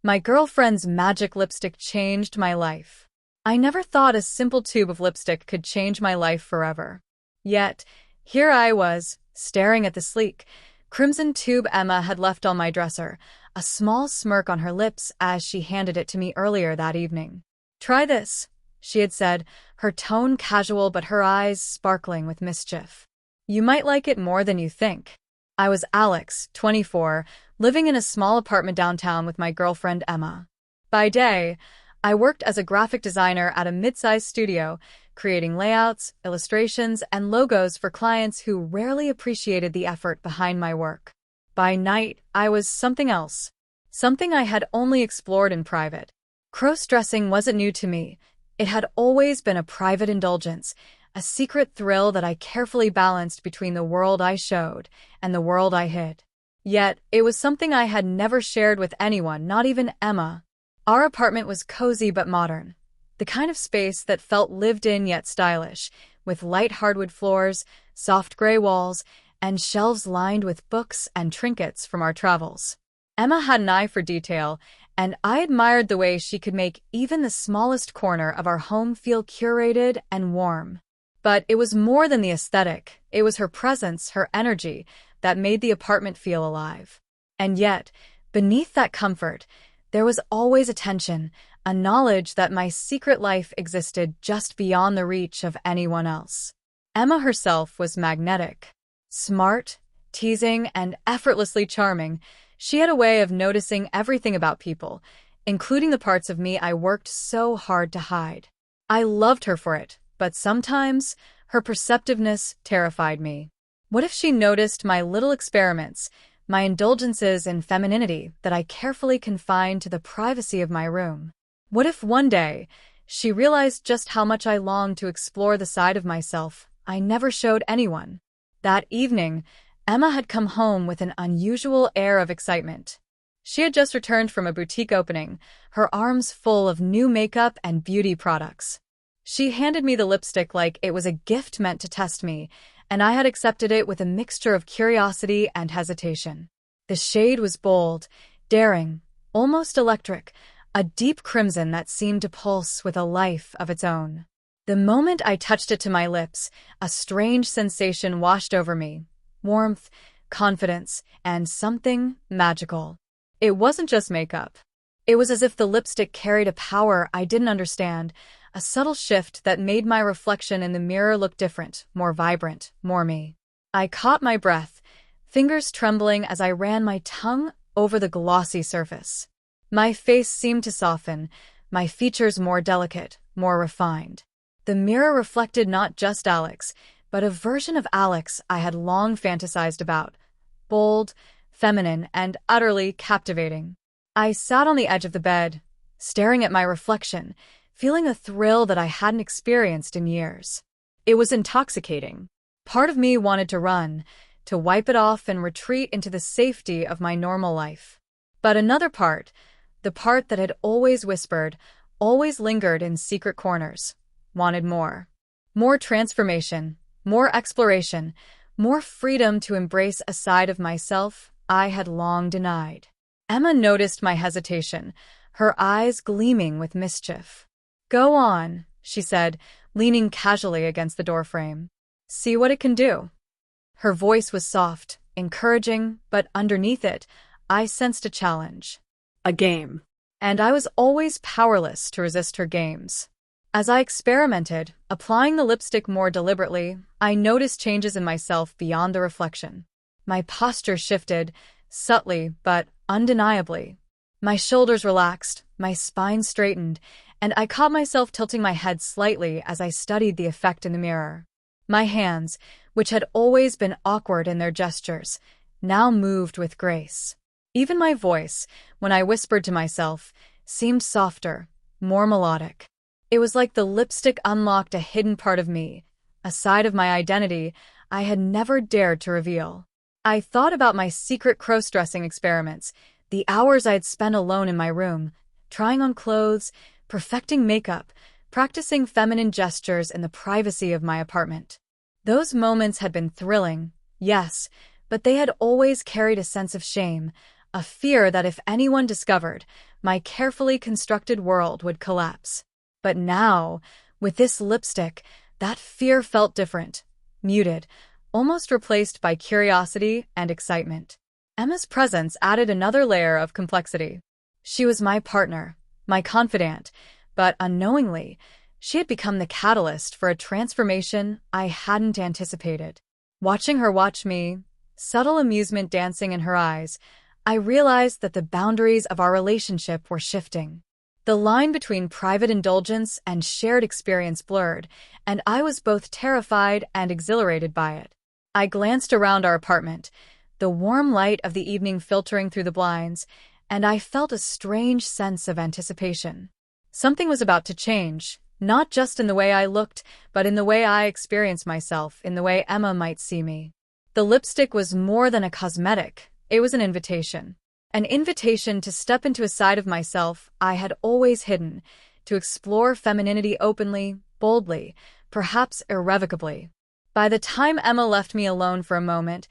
My girlfriend's magic lipstick changed my life. I never thought a simple tube of lipstick could change my life forever. Yet, here I was, staring at the sleek, crimson tube Emma had left on my dresser, a small smirk on her lips as she handed it to me earlier that evening. "Try this," she had said, her tone casual but her eyes sparkling with mischief. "You might like it more than you think." I was Alex, 24, living in a small apartment downtown with my girlfriend Emma. By day, I worked as a graphic designer at a mid-sized studio, creating layouts, illustrations, and logos for clients who rarely appreciated the effort behind my work. By night, I was something else, something I had only explored in private. Crossdressing wasn't new to me. It had always been a private indulgence, a secret thrill that I carefully balanced between the world I showed and the world I hid. Yet, it was something I had never shared with anyone, not even Emma. Our apartment was cozy but modern, the kind of space that felt lived in yet stylish, with light hardwood floors, soft gray walls, and shelves lined with books and trinkets from our travels. Emma had an eye for detail, and I admired the way she could make even the smallest corner of our home feel curated and warm. But it was more than the aesthetic. It was her presence, her energy, that made the apartment feel alive. And yet, beneath that comfort, there was always a tension, a knowledge that my secret life existed just beyond the reach of anyone else. Emma herself was magnetic. Smart, teasing, and effortlessly charming, she had a way of noticing everything about people, including the parts of me I worked so hard to hide. I loved her for it, but sometimes her perceptiveness terrified me. What if she noticed my little experiments, my indulgences in femininity that I carefully confined to the privacy of my room? What if one day she realized just how much I longed to explore the side of myself I never showed anyone? That evening, Emma had come home with an unusual air of excitement. She had just returned from a boutique opening, her arms full of new makeup and beauty products. She handed me the lipstick like it was a gift meant to test me, and I had accepted it with a mixture of curiosity and hesitation. The shade was bold, daring, almost electric, a deep crimson that seemed to pulse with a life of its own. The moment I touched it to my lips, a strange sensation washed over me. Warmth, confidence, and something magical. It wasn't just makeup. It was as if the lipstick carried a power I didn't understand, a subtle shift that made my reflection in the mirror look different, more vibrant, more me. I caught my breath, fingers trembling as I ran my tongue over the glossy surface. My face seemed to soften, my features more delicate, more refined. The mirror reflected not just Alex, but a version of Alex I had long fantasized about. Bold, feminine, and utterly captivating. I sat on the edge of the bed, staring at my reflection, feeling a thrill that I hadn't experienced in years. It was intoxicating. Part of me wanted to run, to wipe it off and retreat into the safety of my normal life. But another part, the part that had always whispered, always lingered in secret corners, wanted more. More transformation, more exploration, more freedom to embrace a side of myself I had long denied. Emma noticed my hesitation, her eyes gleaming with mischief. "Go on," she said, leaning casually against the doorframe. "See what it can do." Her voice was soft, encouraging, but underneath it, I sensed a challenge. A game. And I was always powerless to resist her games. As I experimented, applying the lipstick more deliberately, I noticed changes in myself beyond the reflection. My posture shifted, subtly but undeniably. My shoulders relaxed, my spine straightened, and I caught myself tilting my head slightly as I studied the effect in the mirror. My hands, which had always been awkward in their gestures, now moved with grace. Even my voice, when I whispered to myself, seemed softer, more melodic. It was like the lipstick unlocked a hidden part of me, a side of my identity I had never dared to reveal. I thought about my secret crossdressing experiments, the hours I had spent alone in my room, trying on clothes, perfecting makeup, practicing feminine gestures in the privacy of my apartment. Those moments had been thrilling, yes, but they had always carried a sense of shame, a fear that if anyone discovered, my carefully constructed world would collapse. But now, with this lipstick, that fear felt different, muted, almost replaced by curiosity and excitement. Emma's presence added another layer of complexity. She was my partner, my confidant, but unknowingly, she had become the catalyst for a transformation I hadn't anticipated. Watching her watch me, subtle amusement dancing in her eyes, I realized that the boundaries of our relationship were shifting. The line between private indulgence and shared experience blurred, and I was both terrified and exhilarated by it. I glanced around our apartment, the warm light of the evening filtering through the blinds, and I felt a strange sense of anticipation. Something was about to change, not just in the way I looked, but in the way I experienced myself, in the way Emma might see me. The lipstick was more than a cosmetic, it was an invitation. An invitation to step into a side of myself I had always hidden, to explore femininity openly, boldly, perhaps irrevocably. By the time Emma left me alone for a moment,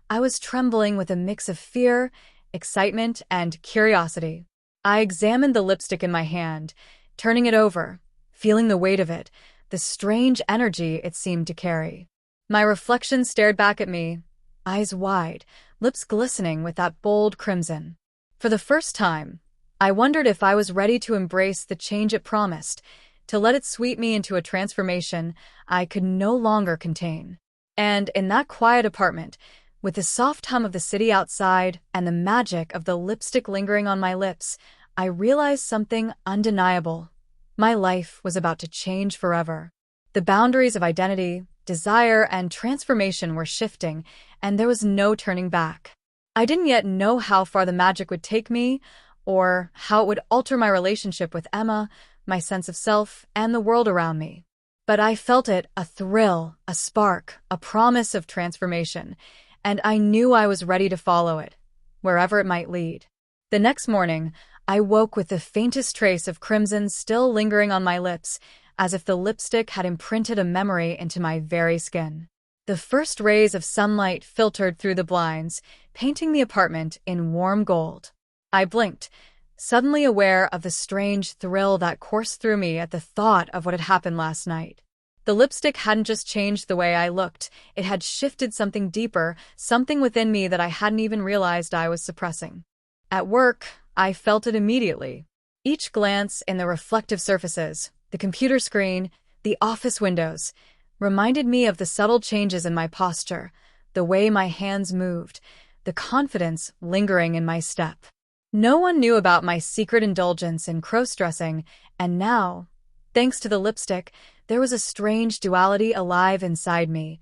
I was trembling with a mix of fear, excitement, and curiosity. I examined the lipstick in my hand, turning it over, feeling the weight of it, the strange energy it seemed to carry. My reflection stared back at me, eyes wide, lips glistening with that bold crimson. For the first time, I wondered if I was ready to embrace the change it promised, to let it sweep me into a transformation I could no longer contain. And in that quiet apartment, with the soft hum of the city outside and the magic of the lipstick lingering on my lips, I realized something undeniable. My life was about to change forever. The boundaries of identity, desire, and transformation were shifting, and there was no turning back. I didn't yet know how far the magic would take me, or how it would alter my relationship with Emma, my sense of self, and the world around me. But I felt it, a thrill, a spark, a promise of transformation, and I knew I was ready to follow it, wherever it might lead. The next morning, I woke with the faintest trace of crimson still lingering on my lips, as if the lipstick had imprinted a memory into my very skin. The first rays of sunlight filtered through the blinds, painting the apartment in warm gold. I blinked, suddenly aware of the strange thrill that coursed through me at the thought of what had happened last night. The lipstick hadn't just changed the way I looked, it had shifted something deeper, something within me that I hadn't even realized I was suppressing. At work, I felt it immediately. Each glance in the reflective surfaces, the computer screen, the office windows, reminded me of the subtle changes in my posture, the way my hands moved, the confidence lingering in my step. No one knew about my secret indulgence in crossdressing, and now, thanks to the lipstick, there was a strange duality alive inside me.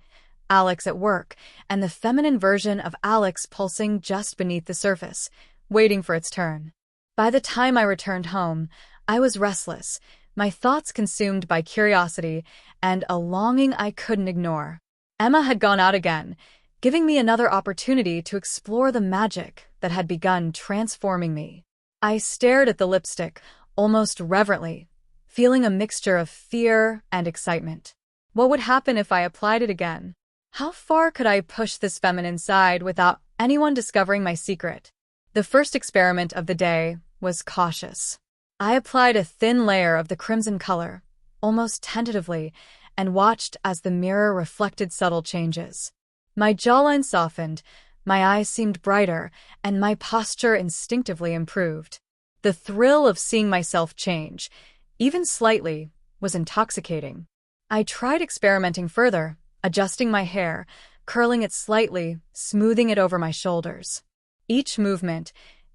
Alex at work, and the feminine version of Alex pulsing just beneath the surface, waiting for its turn. By the time I returned home, I was restless, my thoughts consumed by curiosity and a longing I couldn't ignore. Emma had gone out again, giving me another opportunity to explore the magic that had begun transforming me. I stared at the lipstick, almost reverently, feeling a mixture of fear and excitement. What would happen if I applied it again? How far could I push this feminine side without anyone discovering my secret? The first experiment of the day was cautious. I applied a thin layer of the crimson color, almost tentatively, and watched as the mirror reflected subtle changes. My jawline softened, my eyes seemed brighter, and my posture instinctively improved. The thrill of seeing myself change, even slightly, was intoxicating. I tried experimenting further, adjusting my hair, curling it slightly, smoothing it over my shoulders. Each movement,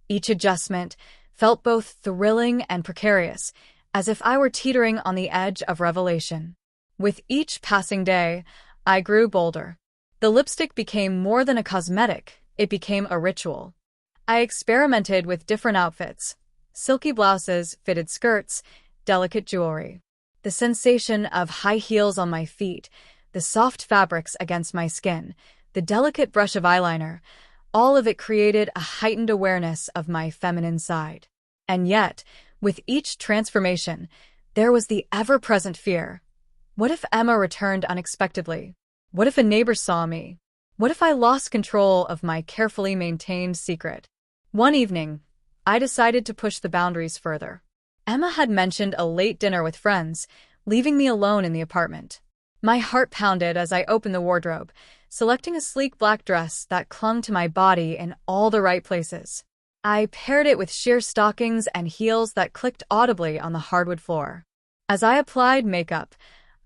each adjustment, felt both thrilling and precarious, as if I were teetering on the edge of revelation. With each passing day, I grew bolder. The lipstick became more than a cosmetic, it became a ritual. I experimented with different outfits: silky blouses, fitted skirts, delicate jewelry. The sensation of high heels on my feet, the soft fabrics against my skin, the delicate brush of eyeliner, all of it created a heightened awareness of my feminine side. And yet, with each transformation, there was the ever-present fear. What if Emma returned unexpectedly? What if a neighbor saw me? What if I lost control of my carefully maintained secret? One evening, I decided to push the boundaries further. Emma had mentioned a late dinner with friends, leaving me alone in the apartment. My heart pounded as I opened the wardrobe, selecting a sleek black dress that clung to my body in all the right places. I paired it with sheer stockings and heels that clicked audibly on the hardwood floor. As I applied makeup,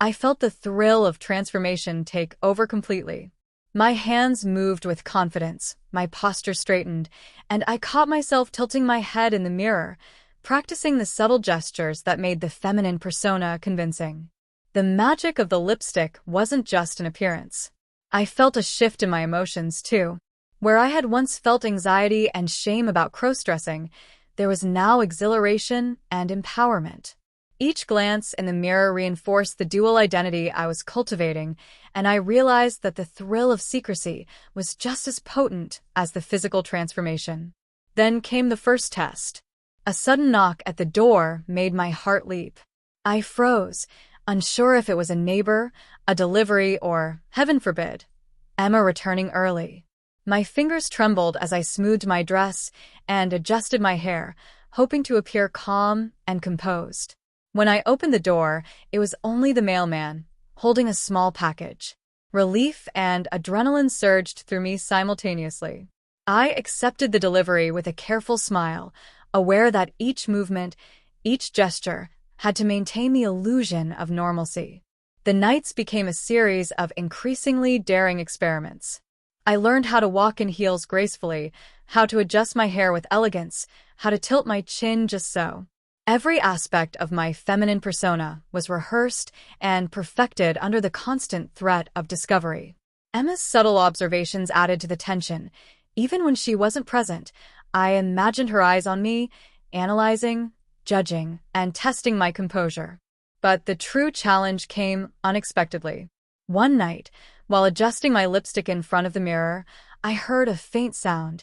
I felt the thrill of transformation take over completely. My hands moved with confidence, my posture straightened, and I caught myself tilting my head in the mirror, practicing the subtle gestures that made the feminine persona convincing. The magic of the lipstick wasn't just an appearance. I felt a shift in my emotions, too. Where I had once felt anxiety and shame about crossdressing, there was now exhilaration and empowerment. Each glance in the mirror reinforced the dual identity I was cultivating, and I realized that the thrill of secrecy was just as potent as the physical transformation. Then came the first test. A sudden knock at the door made my heart leap. I froze, unsure if it was a neighbor, a delivery, or, heaven forbid, Emma returning early. My fingers trembled as I smoothed my dress and adjusted my hair, hoping to appear calm and composed. When I opened the door, it was only the mailman, holding a small package. Relief and adrenaline surged through me simultaneously. I accepted the delivery with a careful smile, aware that each movement, each gesture, had to maintain the illusion of normalcy. The nights became a series of increasingly daring experiments. I learned how to walk in heels gracefully, how to adjust my hair with elegance, how to tilt my chin just so. Every aspect of my feminine persona was rehearsed and perfected under the constant threat of discovery. Emma's subtle observations added to the tension. Even when she wasn't present, I imagined her eyes on me, analyzing, judging, and testing my composure. But the true challenge came unexpectedly. One night, while adjusting my lipstick in front of the mirror, I heard a faint sound,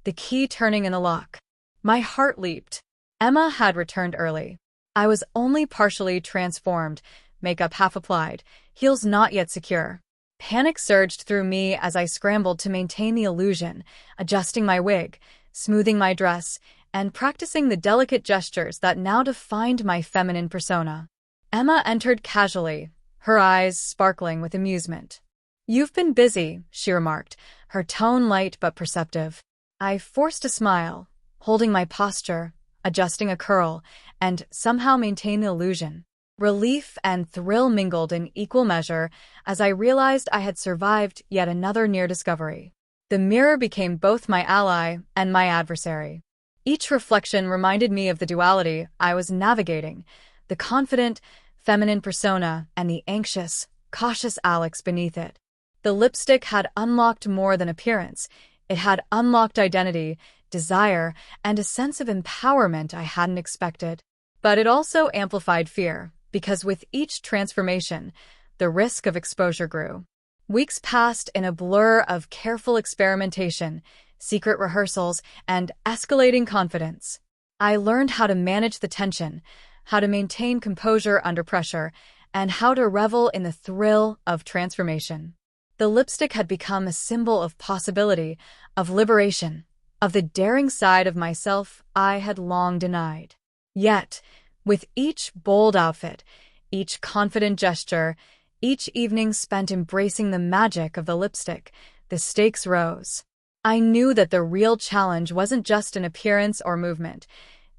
the key turning in the lock. My heart leaped. Emma had returned early. I was only partially transformed, makeup half applied, heels not yet secure. Panic surged through me as I scrambled to maintain the illusion, adjusting my wig, smoothing my dress, and practicing the delicate gestures that now defined my feminine persona. Emma entered casually, her eyes sparkling with amusement. "You've been busy," she remarked, her tone light but perceptive. I forced a smile, holding my posture, adjusting a curl, and somehow maintained the illusion. Relief and thrill mingled in equal measure as I realized I had survived yet another near discovery. The mirror became both my ally and my adversary. Each reflection reminded me of the duality I was navigating, the confident, feminine persona and the anxious, cautious Alex beneath it. The lipstick had unlocked more than appearance. It had unlocked identity, desire, and a sense of empowerment I hadn't expected. But it also amplified fear, because with each transformation, the risk of exposure grew. Weeks passed in a blur of careful experimentation, secret rehearsals, and escalating confidence. I learned how to manage the tension, how to maintain composure under pressure, and how to revel in the thrill of transformation. The lipstick had become a symbol of possibility, of liberation, of the daring side of myself I had long denied. Yet, with each bold outfit, each confident gesture, each evening spent embracing the magic of the lipstick, the stakes rose. I knew that the real challenge wasn't just in appearance or movement.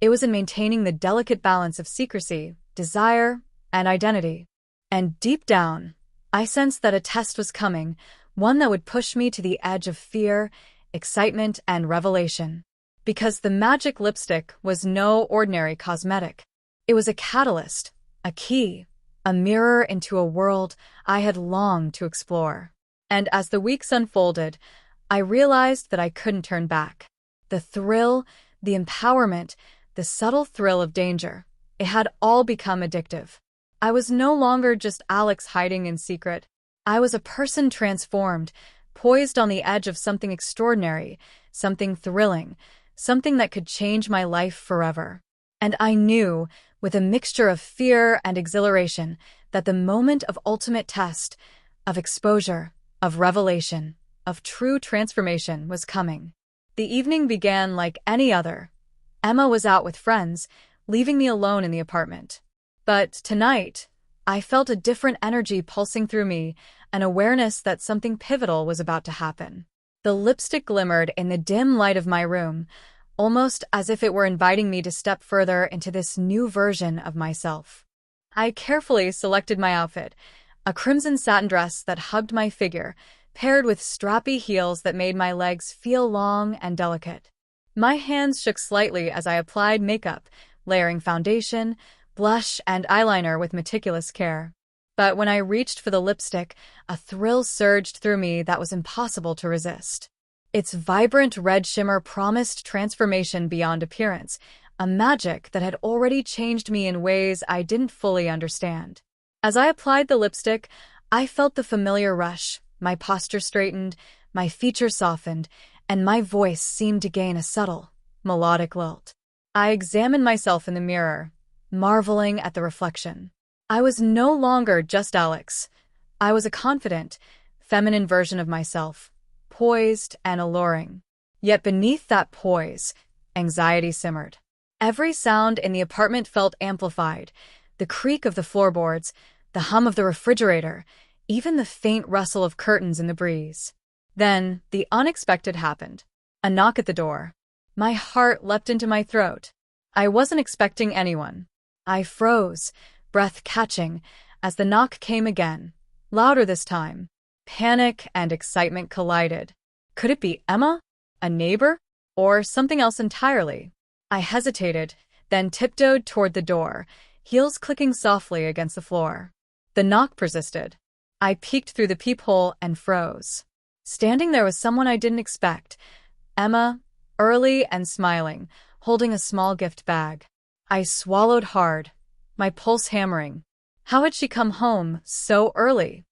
It was in maintaining the delicate balance of secrecy, desire, and identity. And deep down, I sensed that a test was coming, one that would push me to the edge of fear, excitement, and revelation. Because the magic lipstick was no ordinary cosmetic. It was a catalyst, a key, a mirror into a world I had longed to explore. And as the weeks unfolded, I realized that I couldn't turn back. The thrill, the empowerment, the subtle thrill of danger, it had all become addictive. I was no longer just Alex hiding in secret. I was a person transformed, poised on the edge of something extraordinary, something thrilling, something that could change my life forever. And I knew, with a mixture of fear and exhilaration, that the moment of ultimate test, of exposure, of revelation, of true transformation was coming. The evening began like any other. Emma was out with friends, leaving me alone in the apartment. But tonight, I felt a different energy pulsing through me, an awareness that something pivotal was about to happen. The lipstick glimmered in the dim light of my room, almost as if it were inviting me to step further into this new version of myself. I carefully selected my outfit, a crimson satin dress that hugged my figure, paired with strappy heels that made my legs feel long and delicate. My hands shook slightly as I applied makeup, layering foundation, blush, and eyeliner with meticulous care. But when I reached for the lipstick, a thrill surged through me that was impossible to resist. Its vibrant red shimmer promised transformation beyond appearance, a magic that had already changed me in ways I didn't fully understand. As I applied the lipstick, I felt the familiar rush. My posture straightened, my features softened, and my voice seemed to gain a subtle, melodic lilt. I examined myself in the mirror, marveling at the reflection. I was no longer just Alex. I was a confident, feminine version of myself, poised and alluring. Yet beneath that poise, anxiety simmered. Every sound in the apartment felt amplified, the creak of the floorboards, the hum of the refrigerator, even the faint rustle of curtains in the breeze. Then, the unexpected happened. A knock at the door. My heart leapt into my throat. I wasn't expecting anyone. I froze, breath catching, as the knock came again, louder this time. Panic and excitement collided. Could it be Emma? A neighbor? Or something else entirely? I hesitated, then tiptoed toward the door, heels clicking softly against the floor. The knock persisted. I peeked through the peephole and froze. Standing there was someone I didn't expect. Emma, early and smiling, holding a small gift bag. I swallowed hard, my pulse hammering. How had she come home so early?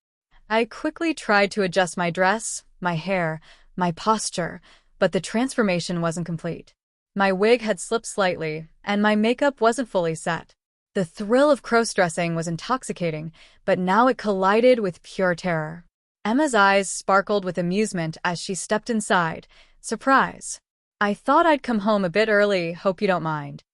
I quickly tried to adjust my dress, my hair, my posture, but the transformation wasn't complete. My wig had slipped slightly, and my makeup wasn't fully set. The thrill of crossdressing was intoxicating, but now it collided with pure terror. Emma's eyes sparkled with amusement as she stepped inside. Surprise. I thought I'd come home a bit early, hope you don't mind.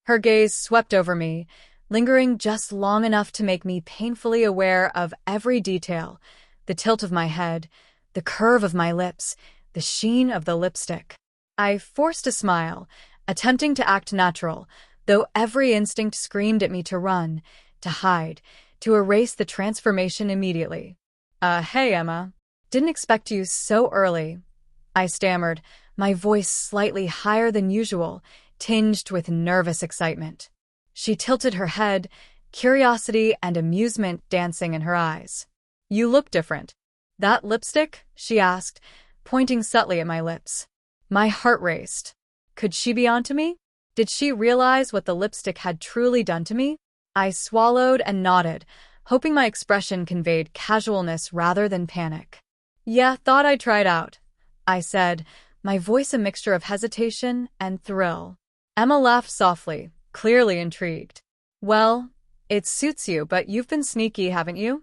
Her gaze swept over me, lingering just long enough to make me painfully aware of every detail, the tilt of my head, the curve of my lips, the sheen of the lipstick. I forced a smile, attempting to act natural, though every instinct screamed at me to run, to hide, to erase the transformation immediately. Hey, Emma. Didn't expect you so early. I stammered, my voice slightly higher than usual, tinged with nervous excitement. She tilted her head, curiosity and amusement dancing in her eyes. You look different. That lipstick? She asked, pointing subtly at my lips. My heart raced. Could she be onto me? Did she realize what the lipstick had truly done to me? I swallowed and nodded, hoping my expression conveyed casualness rather than panic. Yeah, thought I'd try it out, I said, my voice a mixture of hesitation and thrill. Emma laughed softly, clearly intrigued. Well, it suits you, but you've been sneaky, haven't you?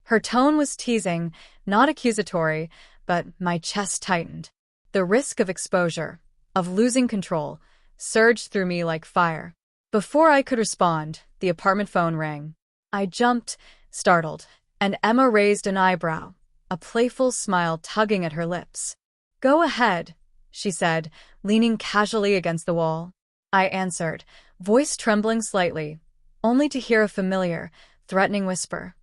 Her tone was teasing, not accusatory, but my chest tightened. The risk of exposure, of losing control, surged through me like fire. Before I could respond, the apartment phone rang. I jumped, startled, and Emma raised an eyebrow, a playful smile tugging at her lips. Go ahead, she said, leaning casually against the wall. I answered, voice trembling slightly, only to hear a familiar, threatening whisper.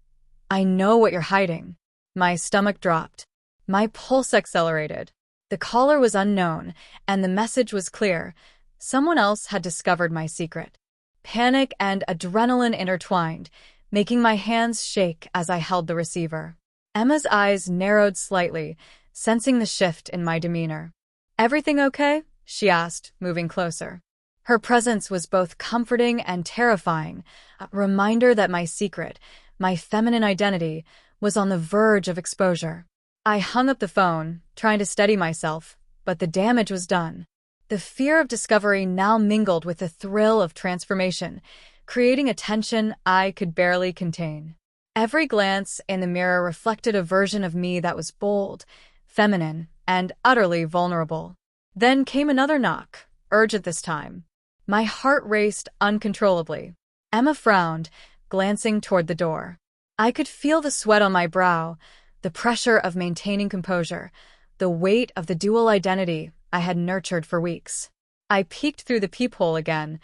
I know what you're hiding. My stomach dropped. My pulse accelerated. The caller was unknown, and the message was clear. Someone else had discovered my secret. Panic and adrenaline intertwined, making my hands shake as I held the receiver. Emma's eyes narrowed slightly, sensing the shift in my demeanor. Everything okay? She asked, moving closer. Her presence was both comforting and terrifying, a reminder that my secret, my feminine identity, was on the verge of exposure. I hung up the phone, trying to steady myself, but the damage was done. The fear of discovery now mingled with the thrill of transformation, creating a tension I could barely contain. Every glance in the mirror reflected a version of me that was bold, feminine, and utterly vulnerable. Then came another knock, urgent this time. My heart raced uncontrollably. Emma frowned, glancing toward the door. I could feel the sweat on my brow, the pressure of maintaining composure, the weight of the dual identity I had nurtured for weeks. I peeked through the peephole again,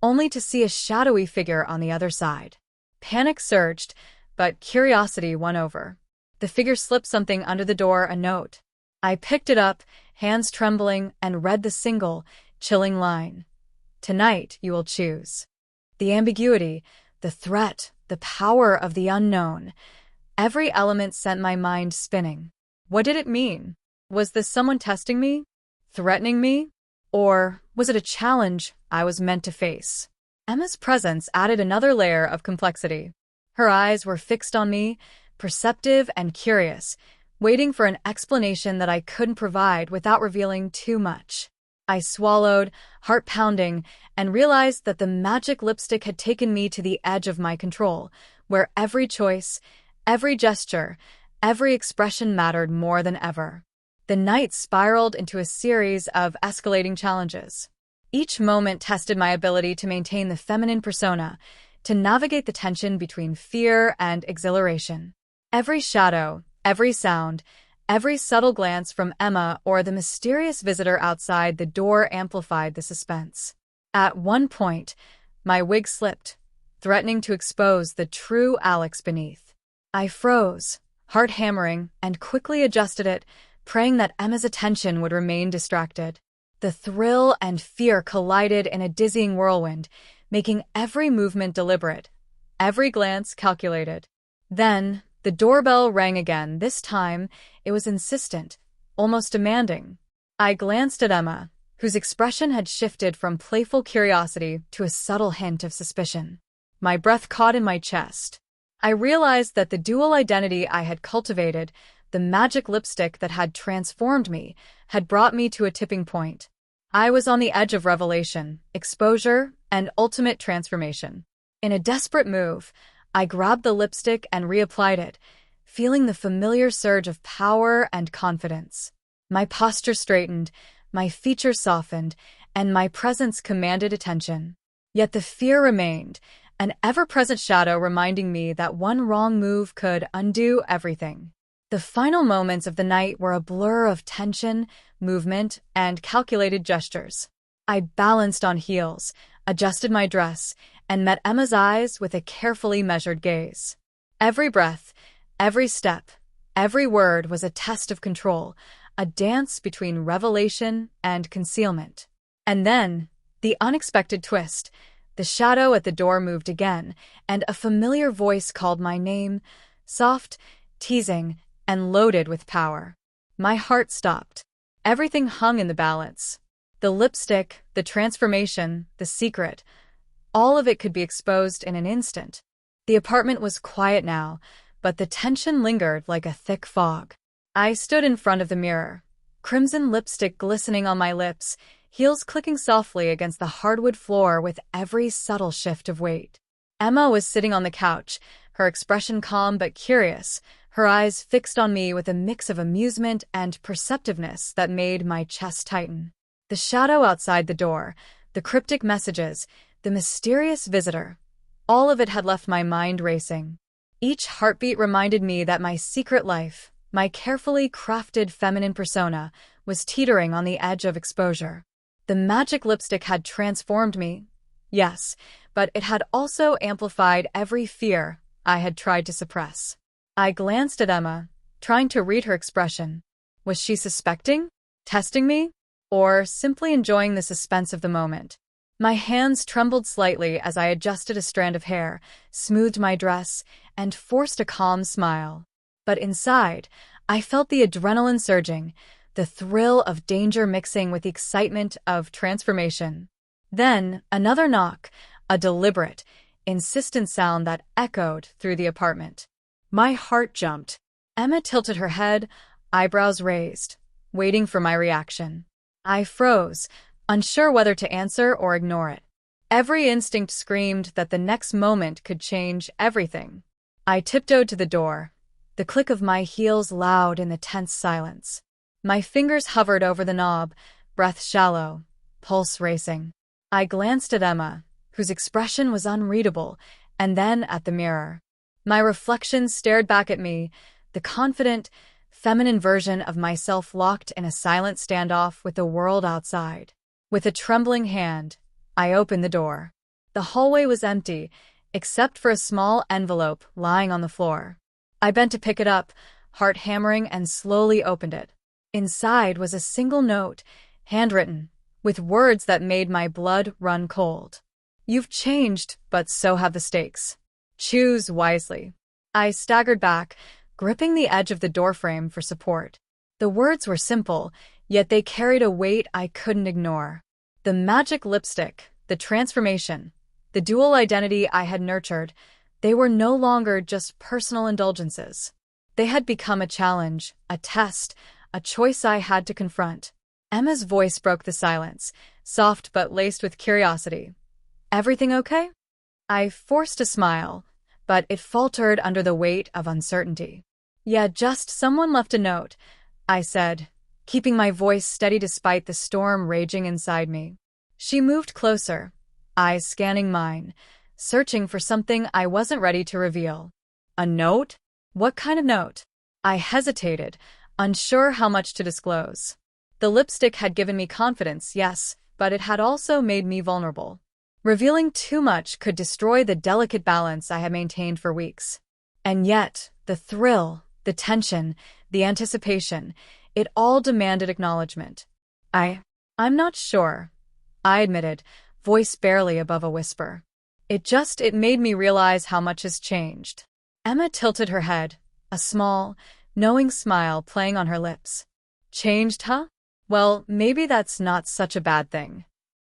only to see a shadowy figure on the other side. Panic surged, but curiosity won over. The figure slipped something under the door, a note. I picked it up, hands trembling, and read the single, chilling line. Tonight you will choose. The ambiguity, the threat, the power of the unknown. Every element sent my mind spinning. What did it mean? Was this someone testing me? Threatening me? Or was it a challenge I was meant to face? Emma's presence added another layer of complexity. Her eyes were fixed on me, perceptive and curious, waiting for an explanation that I couldn't provide without revealing too much. I swallowed, heart pounding, and realized that the magic lipstick had taken me to the edge of my control, where every choice, every gesture, every expression mattered more than ever. The night spiraled into a series of escalating challenges. Each moment tested my ability to maintain the feminine persona, to navigate the tension between fear and exhilaration. Every shadow, every sound, every subtle glance from Emma or the mysterious visitor outside the door amplified the suspense. At one point, my wig slipped, threatening to expose the true Alex beneath. I froze, heart hammering, and quickly adjusted it, praying that Emma's attention would remain distracted. The thrill and fear collided in a dizzying whirlwind, making every movement deliberate, every glance calculated. Then, the doorbell rang again. This time, it was insistent, almost demanding. I glanced at Emma, whose expression had shifted from playful curiosity to a subtle hint of suspicion. My breath caught in my chest. I realized that the dual identity I had cultivated, the magic lipstick that had transformed me, had brought me to a tipping point. I was on the edge of revelation, exposure, and ultimate transformation. In a desperate move, I grabbed the lipstick and reapplied it, feeling the familiar surge of power and confidence. My posture straightened, my features softened, and my presence commanded attention. Yet the fear remained, an ever-present shadow reminding me that one wrong move could undo everything. The final moments of the night were a blur of tension, movement, and calculated gestures. I balanced on heels, adjusted my dress, and met Emma's eyes with a carefully measured gaze. Every breath, every step, every word was a test of control, a dance between revelation and concealment. And then, the unexpected twist. The shadow at the door moved again, and a familiar voice called my name, soft, teasing, and loaded with power. My heart stopped. Everything hung in the balance. The lipstick, the transformation, the secret. All of it could be exposed in an instant. The apartment was quiet now, but the tension lingered like a thick fog. I stood in front of the mirror, crimson lipstick glistening on my lips, heels clicking softly against the hardwood floor with every subtle shift of weight. Emma was sitting on the couch, her expression calm but curious, her eyes fixed on me with a mix of amusement and perceptiveness that made my chest tighten. The shadow outside the door, the cryptic messages, the mysterious visitor, all of it had left my mind racing. Each heartbeat reminded me that my secret life, my carefully crafted feminine persona, was teetering on the edge of exposure. The magic lipstick had transformed me, yes, but it had also amplified every fear I had tried to suppress. I glanced at Emma, trying to read her expression. Was she suspecting? Testing me? Or simply enjoying the suspense of the moment? My hands trembled slightly as I adjusted a strand of hair, smoothed my dress, and forced a calm smile. But inside, I felt the adrenaline surging, the thrill of danger mixing with the excitement of transformation. Then, another knock, a deliberate, insistent sound that echoed through the apartment. My heart jumped. Emma tilted her head, eyebrows raised, waiting for my reaction. I froze, unsure whether to answer or ignore it. Every instinct screamed that the next moment could change everything. I tiptoed to the door, the click of my heels loud in the tense silence. My fingers hovered over the knob, breath shallow, pulse racing. I glanced at Emma, whose expression was unreadable, and then at the mirror. My reflection stared back at me, the confident, feminine version of myself locked in a silent standoff with the world outside. With a trembling hand, I opened the door. The hallway was empty, except for a small envelope lying on the floor. I bent to pick it up, heart hammering, and slowly opened it. Inside was a single note, handwritten, with words that made my blood run cold. "You've changed, but so have the stakes. Choose wisely." I staggered back, gripping the edge of the doorframe for support. The words were simple, yet they carried a weight I couldn't ignore. The magic lipstick, the transformation, the dual identity I had nurtured, they were no longer just personal indulgences. They had become a challenge, a test, a choice I had to confront. Emma's voice broke the silence, soft but laced with curiosity. "Everything okay?" I forced a smile, but it faltered under the weight of uncertainty. "Yeah, just someone left a note," I said, keeping my voice steady despite the storm raging inside me. She moved closer, eyes scanning mine, searching for something I wasn't ready to reveal. "A note? What kind of note?" I hesitated, unsure how much to disclose. The lipstick had given me confidence, yes, but it had also made me vulnerable. Revealing too much could destroy the delicate balance I had maintained for weeks. And yet, the thrill, the tension, the anticipation, it all demanded acknowledgement. I'm not sure," I admitted, voice barely above a whisper. It made me realize how much has changed." Emma tilted her head, a small, knowing smile playing on her lips. "Changed, huh? Well, maybe that's not such a bad thing."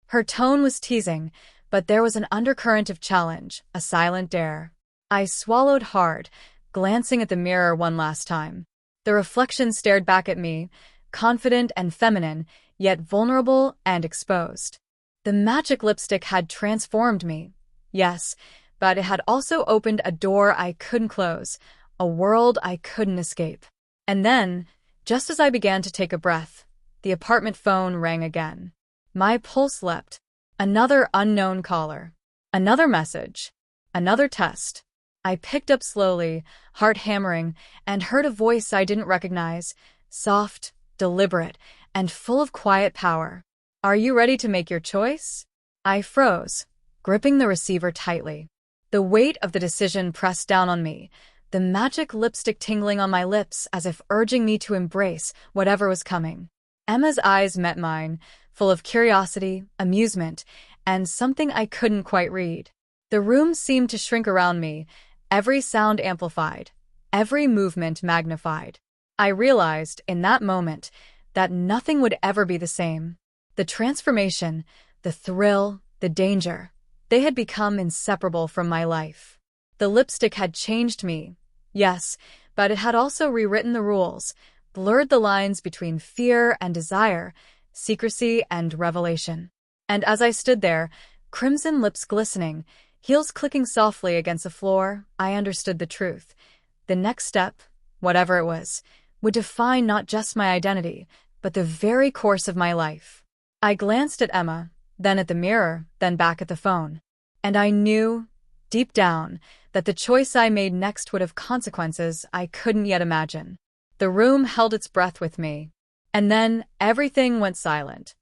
Her tone was teasing, but there was an undercurrent of challenge, a silent dare. I swallowed hard, glancing at the mirror one last time. The reflection stared back at me, confident and feminine, yet vulnerable and exposed. The magic lipstick had transformed me, yes, but it had also opened a door I couldn't close, a world I couldn't escape. And then, just as I began to take a breath, the apartment phone rang again. My pulse leapt. Another unknown caller. Another message. Another test. I picked up slowly, heart hammering, and heard a voice I didn't recognize, soft, deliberate, and full of quiet power. "Are you ready to make your choice?" I froze, gripping the receiver tightly. The weight of the decision pressed down on me, the magic lipstick tingling on my lips as if urging me to embrace whatever was coming. Emma's eyes met mine, full of curiosity, amusement, and something I couldn't quite read. The room seemed to shrink around me, every sound amplified, every movement magnified. I realized, in that moment, that nothing would ever be the same. The transformation, the thrill, the danger, they had become inseparable from my life. The lipstick had changed me, yes, but it had also rewritten the rules, blurred the lines between fear and desire, secrecy and revelation. And as I stood there, crimson lips glistening, heels clicking softly against the floor, I understood the truth. The next step, whatever it was, would define not just my identity, but the very course of my life. I glanced at Emma, then at the mirror, then back at the phone. And I knew, deep down, that the choice I made next would have consequences I couldn't yet imagine. The room held its breath with me. And then everything went silent.